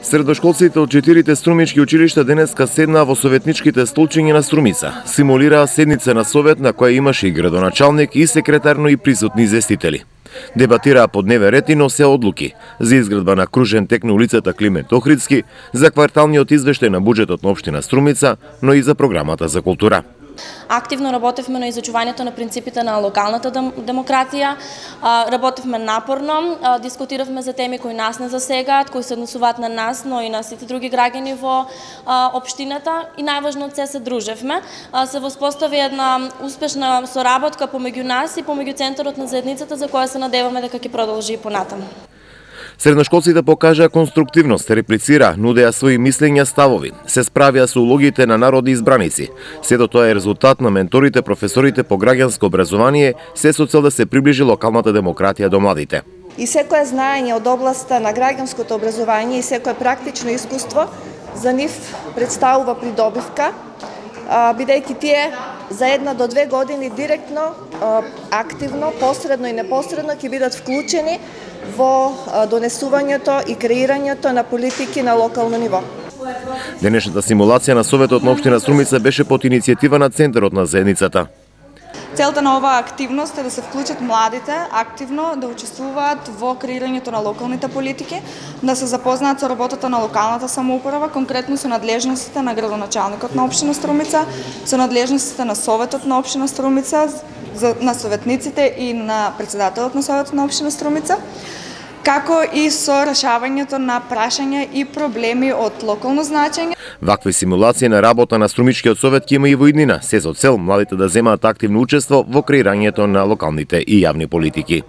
Средношколците од 4 струмички училишта денеска седнаа во советничките столчиња на Струмица. Симулираа седница на совет на која имаше и градоначалник и секретарно и присутни известители. Дебатираа по дневен ред и носе одлуки за изградба на кружен тек на улицата Климент Охридски, за кварталниот извештај на буџетот на општина Струмица, но и за програмата за култура. Активно работевме на изучувањето на принципите на локалната демократија, работевме напорно, дискутиравме за теми кои нас не засегаат, кои се однесуваат на нас, но и на сите други граѓани во општината и најважно од се дружевме. Се воспостави една успешна соработка помеѓу нас и помеѓу центарот на заедницата, за која се надеваме дека ќе продолжи и понатаму. Средношколците покажаа конструктивност, реплицира, нудеа своји мислења, ставови, се справија со улогите на народни избраници. Сето тоа е резултат на менторите, професорите по граѓанско образование, се со цел да се приближи локалната демократија до младите. И секое знаење од областа на граѓанското образование и секое практично искуство за нив представува придобивка, бидејќи тие за 1 до 2 години директно, активно, посредно и непосредно ќе бидат вклучени во донесувањето и креирањето на политики на локално ниво. Денешната симулација на Советот на општина Струмица беше под иницијатива на Центарот на заедницата. Целта на оваа активност е да се вклучат младите активно да учествуваат во креирањето на локалните политики, да се запознаат со работата на локалната самоуправа, конкретно со надлежностите на градоначалникот на општина Струмица, со надлежностите на Советот на општина Струмица, на советниците и на председателот на Советот на општина Струмица, како и со решавањето на прашања и проблеми од локално значење. Вакви симулации на работа на Струмичкиот совет ќе има и во иднина, се со цел младите да земаат активно учество во креирањето на локалните и јавни политики.